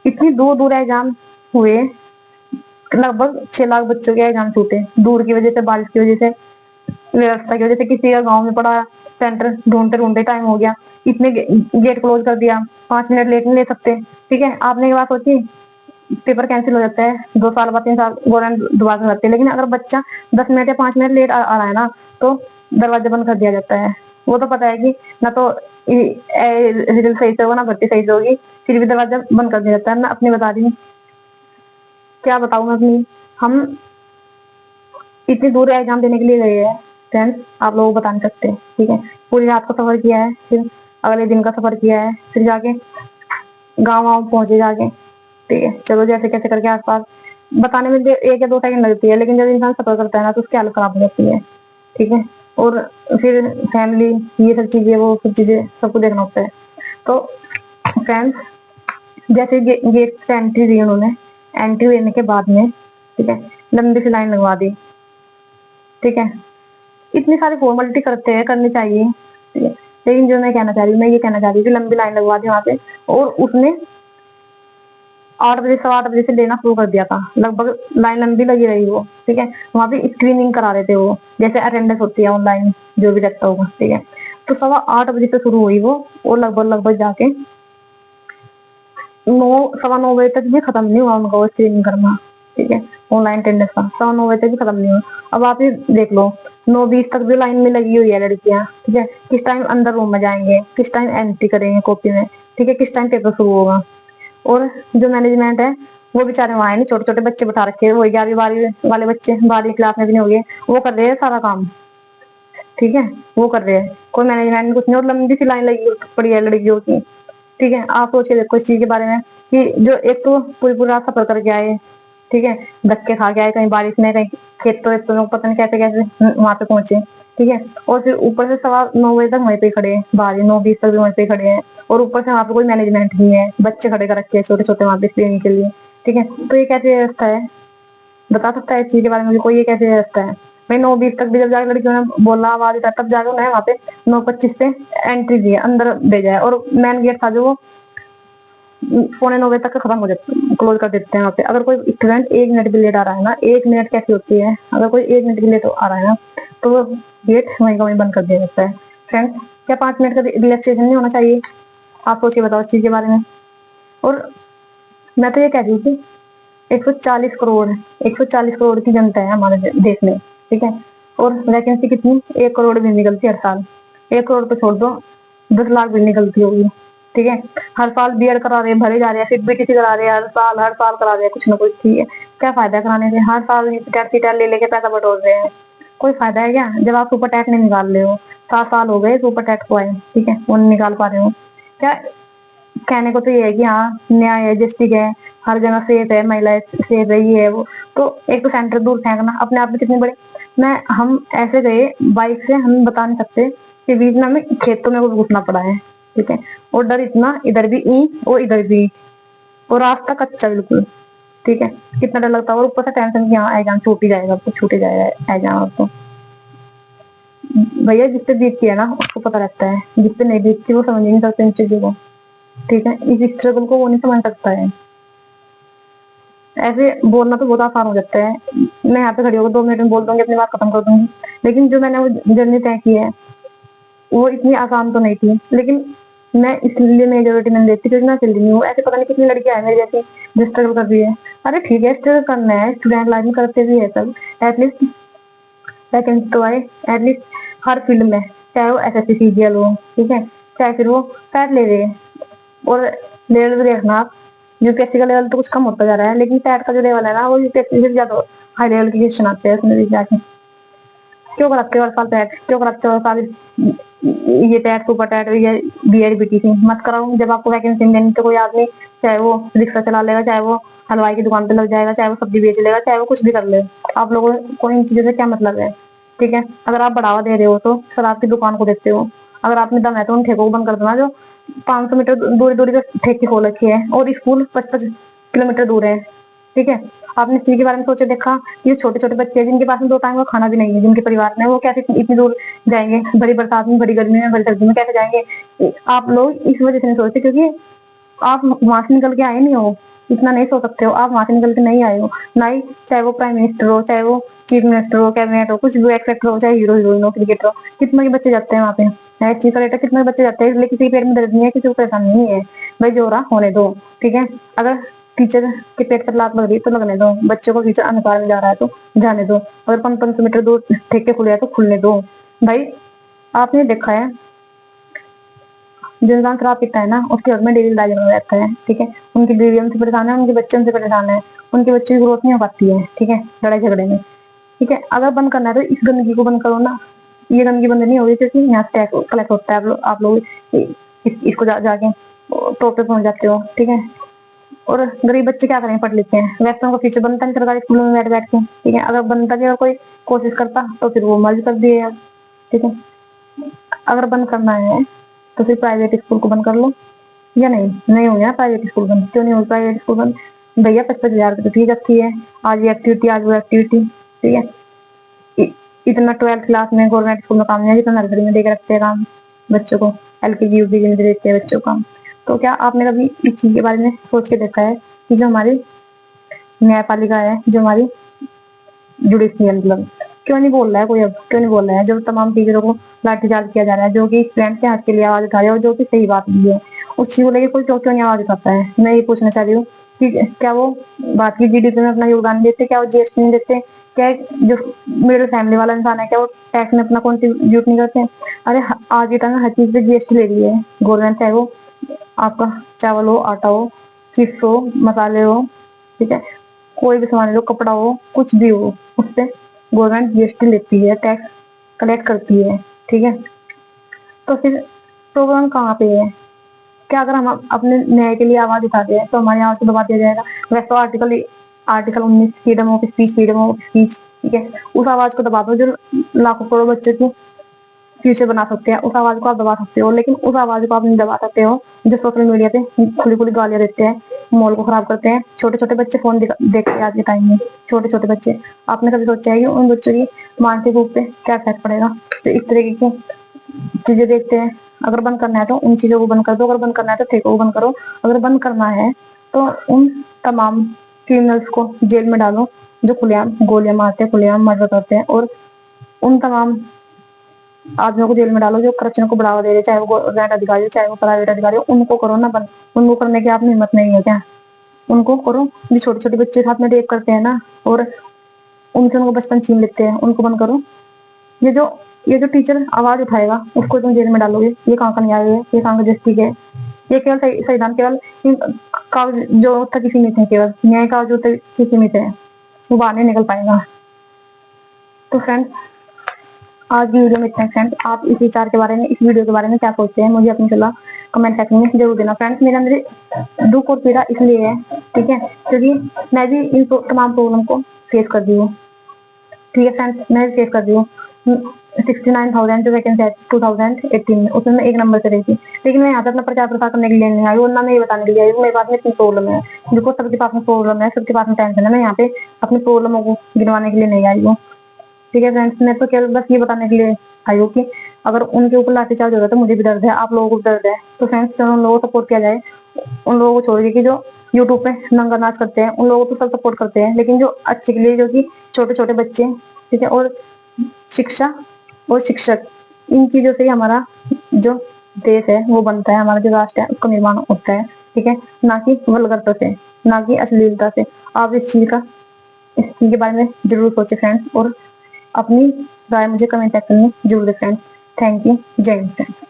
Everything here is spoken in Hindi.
इतनी दूर दूर एग्जाम हुए, लगभग 6 लाख बच्चों के एग्जाम छूटे, दूर की वजह से, बारिश की वजह से, व्यवस्था की वजह से। किसी का गांव में पड़ा सेंटर, ढूंढते ढूंढते टाइम हो गया, इतने गेट क्लोज कर दिया, 5 मिनट लेट नहीं ले सकते। ठीक है, आपने ये बात सोची, पेपर कैंसिल हो जाता है, 2 साल बाद 3 साल गवर्नमेंट दोबारा कराती है। लेकिन अगर बच्चा 10 मिनट या 5 मिनट लेट आ रहा है ना, तो दरवाजा बंद कर दिया जाता है। वो तो पता है कि ना तो रिजल्ट सही से होगा, ना भर्ती सही से होगी, फिर भी दरवाजा बंद कर दिया जाता है। मैं अपनी बता रही हूँ, क्या बताऊं मैं अपनी। हम इतनी दूर एग्जाम देने के लिए गए हैं फ्रेंड्स, आप लोगों को बता नहीं सकते। ठीक है, पूरी रात का सफर किया है, फिर अगले दिन का सफर किया है, फिर जाके गाँव वाँव पहुंचे जाके। ठीक है, चलो जैसे कैसे करके आसपास बताने में 1 या 2 टाइम लगती है, लेकिन जब इंसान सफर करता है ना, तो उसकी हालत खराब हो जाती है। ठीक है, और फिर फैमिली, ये सब चीजें, वो सब चीजें, सबको देखना होता है। तो फ्रेंड्स, जैसे गेट से एंट्री दी उन्होंने, एंट्री लेने के बाद में, ठीक है, लंबी सी लाइन लगवा दी। ठीक है, इतनी सारी फॉर्मेलिटी करते हैं, करनी चाहिए। ठीक है, लेकिन जो मैं कहना चाह रही हूँ, मैं ये कहना चाह रही हूँ कि लंबी लाइन लगवा दी वहां पे, और उसने 8 बजे, 8:15 बजे से लेना शुरू कर दिया था, लगभग लाइन लंबी लगी रही वो। ठीक है, वहां पे स्क्रीनिंग करा रहे थे वो, जैसे अटेंडेंस होती है ऑनलाइन, जो भी रहता होगा। ठीक है, तो 8:15 बजे से शुरू हुई वो, और लगभग लगभग जाके 9, 9:15 बजे तक भी खत्म नहीं हुआ उनका वो स्क्रीनिंग करना। ठीक है, ऑनलाइन अटेंडेंस का 9:15 बजे तक भी खत्म नहीं हुआ। अब आप ये देख लो, 9:20 तक भी लाइन में लगी हुई है लड़कियां। ठीक है, किस टाइम अंदर रूम में जाएंगे, किस टाइम एंट्री करेंगे कॉपी में, ठीक है, किस टाइम पेपर शुरू होगा। और जो मैनेजमेंट है, वो बेचारे वहां है नहीं, छोटे छोटे बच्चे बैठा रखे हैं, वो 11वीं 12वीं वाले बच्चे, 12वीं क्लास में भी नहीं हो गए, वो कर रहे हैं सारा काम। ठीक है, वो कर रहे हैं, कोई मैनेजमेंट में कुछ नहीं, और लंबी सी लाइन लगी पड़ी है लड़कियों की। ठीक है, आप सोच के देखो इस चीज के बारे में, कि जो एक तो पूरी पूरी रात सफर करके आए, ठीक है, धक्के खा के आए, कहीं बारिश में, कहीं खेतों में, पता नहीं कैसे कैसे वहां पे पहुंचे। ठीक है, और फिर ऊपर से 9:15 बजे तक वहीं पे खड़े हैं, बाहर 9:20 तक भी वहीं पे खड़े हैं, और ऊपर से वहां पे कोई मैनेजमेंट नहीं है, बच्चे खड़े कर रखे हैं छोटे छोटे वहां पे स्क्रीनिंग के लिए। ठीक है, तो ये कैसी व्यवस्था है, बता सकता है इस चीज के बारे में कोई, ये कैसे व्यवस्था है। भाई 9:20 तक भी जब जाकर लड़कियों ने बोला, आवाज उठा, तब जाकर उन्हें वहां पे 9:25 पे एंट्री दी, अंदर भेजा है, और मेन गेट था जो, वो 8:45 बजे तक खत्म हो जाता है, क्लोज कर देते हैं वहाँ पे। अगर कोई स्टूडेंट 1 मिनट भी लेट आ रहा है ना, 1 मिनट कैसी होती है, अगर कोई 1 मिनट भी लेट आ रहा है ना, तो वो गेट वहीं का वहीं बंद कर दिया जाता है। फ्रेंड्स, क्या 5 मिनट का रिलैक्सेशन नहीं होना चाहिए? आप सोचिए, बताओ इस चीज के बारे में। और मैं तो ये कह रही हूँ कि 140 करोड़, 140 करोड़ की जनता है हमारे देश में। ठीक है, और वैकेंसी कितनी, 1 करोड़ भी निकलती है हर साल। 1 करोड़ तो छोड़ दो, 10 लाख भी निकलती होगी। ठीक है, हर साल बीएड करा रहे हैं, भरे जा रहे हैं, फिर बीटीसी करा रहे हैं, हर साल करा रहे हैं कुछ ना कुछ। ठीक है, क्या फायदा है कराने से? हर साल टेट सीटेट ले लेके पैसा बटोर रहे हैं, कोई फायदा है क्या, जब आप सुपर टैट नहीं निकाल रहे हो? 7 साल हो गए सुपर टैट को आए, ठीक है, वो नहीं निकाल पा रहे हो क्या? कहने को तो ये है कि हाँ, न्याय है, जस्टिस है, हर जगह सेफ है, महिलाएं सेफ है, ये है वो। तो एक तो सेंटर दूर फेंकना अपने आप में कितने बड़े। हम ऐसे गए बाइक से, हम बता नहीं सकते, कि बीच में हमें खेतों में घुसना पड़ा है। ठीक है, और डर इतना, इधर भी ईंट और इधर भी ईंट, और रास्ता कच्चा बिल्कुल। ठीक है, कितना डर लगता है, और ऊपर से टेंशन की हाँ एग्जाम छूट ही जाएगा, तो छूट ही जाएगा एग्जाम। तो भैया, जिससे बीतती है ना उसको पता रहता है, जिससे नहीं बीतती वो समझ नहीं सकते इन चीजों को। ठीक है, इस स्ट्रगल को वो नहीं समझ सकता है। ऐसे बोलना तो बहुत आसान हो जाता है, मैं यहाँ पे खड़ी होकर 2 मिनट में बोल दूंगी, अपनी बात खत्म कर दूंगी। लेकिन जो मैंने वो जर्नी तय की है, वो इतनी आसान तो नहीं थी। लेकिन मैं इसलिए मेजोरिटी मैंने देती, क्योंकि मैं अकेली नहीं हूँ, ऐसे पता नहीं कितनी लड़कियां हैं मेरी जैसी जो स्ट्रगल कर रही है। अरे ठीक है, स्ट्रगल करना है, स्टूडेंट लाइफ में करते भी है सब, एटलीस्ट वैकेंसी तो आए, एटलीस्ट हर फील्ड में, चाहे वो एसएससी सीजीएल हो, ठीक है, चाहे फिर वो पैट ले रहे हैं। और लेवल भी देखना आप, यूपीएससी का लेवल तो कुछ कम होता जा रहा है, लेकिन पैट का जो लेवल है ना, वो यूपीएससी से ज्यादा हाई लेवल के क्वेश्चन आते हैं उसमें भी जाके। क्यों कराते हो हर साल पैट, क्यों कराते हो हर साल ये टैट, सुपर टैट, ये बीएड बीटीसी? मत कराओ, जब आपको वैकेंसी देनी तो कोई आदमी, चाहे वो रिक्शा चला लेगा, चाहे वो हलवाई की दुकान पे लग जाएगा, चाहे वो सब्जी बेच लेगा, चाहे वो कुछ भी कर ले, आप लोगों को इन चीजों से क्या मतलब है? ठीक है, अगर आप बढ़ावा दे रहे हो तो शराब की दुकान को देते हो, अगर आप में दम है तो उन ठेकों को बंद कर देना, जो 500 मीटर दूरी दूरी पे ठेके खोल रखी है, और स्कूल 55 किलोमीटर दूर है। ठीक है, आपने इस चीज के बारे में सोचे देखा? ये छोटे छोटे बच्चे हैं जिनके पास में 2 टाइम का खाना भी नहीं है, जिनके परिवार में, वो कैसे इतनी दूर जाएंगे, भरी बरसात में, भरी गर्मी में, भरी सर्दी में कैसे जाएंगे? आप लोग इस वजह से नहीं सोचते, क्योंकि आप वहां से निकल के आए नहीं हो। इतना नहीं सोच सकते हो, आप वहां से निकल के नहीं आए हो, ना ही चाहे वो प्राइम मिनिस्टर हो, चाहे वो चीफ मिनिस्टर हो, कैबिनेट हो, कुछ भी एक्टर हो, चाहे हीरो हीरोइन हो, क्रिकेटर हो, कितने के बच्चे जाते हैं वहाँ पे, चीफ कलेक्टर कितने बच्चे जाते हैं, इसलिए किसी के पेट में दर्द नहीं है, किसी को परेशानी नहीं है। भाई जो हो रहा होने दो, ठीक है। अगर टीचर के पेट पर लात लग रही है तो लगने दो, बच्चों को फ्यूचर अंधकार में जा रहा है तो जाने दो, अगर 500 मीटर दूर ठेके खुले हैं तो खुलने दो। भाई आपने देखा है, जो इंसान शराब पीता है ना, उसके घर में डेली लड़ाई झगड़ा रहता है, ठीक है। उनकी बीवी उनसे परेशान है, उनके बच्चे उनसे परेशान है, उनके बच्चे की ग्रोथ नहीं हो पाती है, ठीक है, लड़ाई झगड़े में, ठीक है। अगर बंद करना है तो इस गंदगी को बंद करो ना। ये गंदगी बंद नहीं होगी क्योंकि यहाँ से टैक्स कलेक्ट होता है, आप लोग इसको जाके टॉप पे पहुंच जाते हो, ठीक है। और गरीब बच्चे क्या करें, पढ़ लिखते हैं, वैसे उनका फ्यूचर बनता नहीं सरकारी स्कूलों में बैठ बैठ के, ठीक है। अगर बनता भी, अगर कोई कोशिश करता तो फिर वो मर्ज कर दिए, ठीक है। अगर बंद करना है तो फिर प्राइवेट स्कूल को बंद कर लो, या नहीं, नहीं हो गया प्राइवेट स्कूल बंद, क्यों नहीं हो प्राइवेट स्कूल बंद? भैया 55,000 की तो फीस रखी है, आज ये एक्टिविटी, आज वो एक्टिविटी, ठीक है। इतना 12th क्लास में गवर्नमेंट स्कूल में काम नहीं है जितना नर्सरी में देकर रखते हैं काम बच्चों को, LKG UKG में देते हैं बच्चों का। तो क्या आपने कभी इस चीज के बारे में सोच के देखा है कि जो हमारी न्यायपालिका है, जो हमारी जुडिशियल, मतलब क्यों नहीं बोल रहा है कोई, अब क्यों नहीं बोल रहा है? जो तमाम टीचरों को लाठीचार्ज किया जा रहा है, जो कि स्टूडेंट के हक के लिए आवाज उठा रहे हैं, और जो कि सही बात भी है, उस चीज को लेकर कोई क्यों नहीं आवाज उठाता है? मैं ये पूछना चाह रही हूँ कि क्या वो बात की GDP में अपना योगदान देते, क्या वो GST नहीं देते, क्या जो मिडिल फैमिली वाला इंसान है, क्या वो टैक्स में अपना कॉन्ट्रीब्यूट नहीं करते? अरे आज के टाइम में हर चीज पे GST ले रही है गवर्नमेंट, चाहे वो आपका चावल हो, आटा हो, चिप्स हो, मसाले हो, ठीक है, कोई भी सामान लो, कपड़ा हो, कुछ भी हो, उस पे गवर्नमेंट GST लेती है, टैक्स कलेक्ट करती है, ठीक है। तो फिर प्रॉब्लम कहाँ पे है? क्या अगर हम अपने न्याय के लिए आवाज उठाते हैं तो हमारी आवाज को दबा दिया जाएगा? वैसे तो article 19 freedom of speech, freedom of speech, ठीक है, उस आवाज को दबा दो जो लाखों करोड़ बच्चों की फ्यूचर बना सकते हैं, उस आवाज को आप दबा सकते हो। लेकिन उस आवाज को आप नहीं दबा सकते हो जो सोशल मीडिया पे खुली खुली गालियां देते हैं, माहौल को खराब करते हैं। छोटे छोटे बच्चे फोन देखते हैं आज के टाइम में, छोटे छोटे बच्चे। आपने कभी सोचा है कि उन बच्चों की मानसिक रूप पे क्या इफेक्ट पड़ेगा जो इस तरीके की चीजें देखते हैं? अगर बंद करना है तो उन चीजों को बंद कर दो, अगर बंद करना है तो ठेकों को बंद करो, अगर बंद करना है तो उन तमाम क्रिमिनल्स को जेल में डालो जो खुलेआम गोलियां मारते हैं, खुलेआम मर्डर करते हैं, और उन तमाम आदमियों को जेल में डालो जो करप्शन को बढ़ावा दे रहे, चाहे वो गवर्नमेंट अधिकारी हो, चाहे वो प्राइवेट अधिकारी हो, उनको करो ना बंद। उनको करने की आप में हिम्मत नहीं है क्या? उनको करो। जो छोटे छोटे बच्चे साथ में रेप करते हैं ना, और उनको बचपन छीन लेते हैं, उनको बंद करो। ये जो टीचर आवाज उठाएगा उसको तुम जेल में डालोगे, ये कहाँ का न्याय है? ये कहाँ का जस्टिस है? ये केवल संविधान केवल कागज जो तक ही सीमित है, केवल न्याय कागज जो तक ही सीमित है, वो बाहर नहीं निकल पाएगा। तो फ्रेंड्स, आज की वीडियो में इतना फ्रेंड्स। आप इस विचार के बारे में, इस वीडियो के बारे में क्या सोचते हैं, मुझे अपनी सलाह कमेंट सेक्शन में जरूर देना फ्रेंड्स। मेरे अंदर दुख और पीड़ा इसलिए है, ठीक है, क्योंकि मैं भी इन तमाम प्रॉब्लम को फेस कर दी हूँ, ठीक है फ्रेंड्स, मैं फेस कर दी हूँ। 69,000 जो वैकेंसी है 2018 में, उसमें मैं 1 नंबर से रही थी। लेकिन मैं यहाँ पे अपना प्रचार प्रसार करने के लिए नहीं आई, और ना मैं ये बताने के लिए आई मेरे पास में इतनी प्रॉब्लम है। देखो सबके पास में प्रॉब्लम है, सबके पास में टेंशन है, मैं यहाँ पे अपनी प्रॉब्लमों को गिनवाने के लिए नहीं आई हूँ, ठीक है फ्रेंड्स। मैं तो केवल बस ये बताने के लिए आई हूँ कि अगर उनके ऊपर लाठीचार्ज हो रहा है तो मुझे भी दर्द है, आप लोगों को भी दर्द है। तो फ्रेंड्स, उन लोगों को सपोर्ट किया जाए, उन लोगों को छोड़िए कि जो यूट्यूब पे नंगा नाच करते हैं, उन लोगों को तो सब सपोर्ट करते हैं, लेकिन जो अच्छे के लिए, जो कि छोटे छोटे बच्चे, ठीक है, और शिक्षा और शिक्षक, इन चीजों से ही हमारा जो देश है वो बनता है, हमारा जो राष्ट्र है उसका निर्माण होता है, ठीक है, ना कि वल्गरता से, ना कि अश्लीलता से। आप इस चीज के बारे में जरूर सोचे फ्रेंड्स, और अपनी राय मुझे कमेंट सेक्शन में जरूर दें फ्रेंड्स। Thank you. जय हिंद फ्रेंड्स।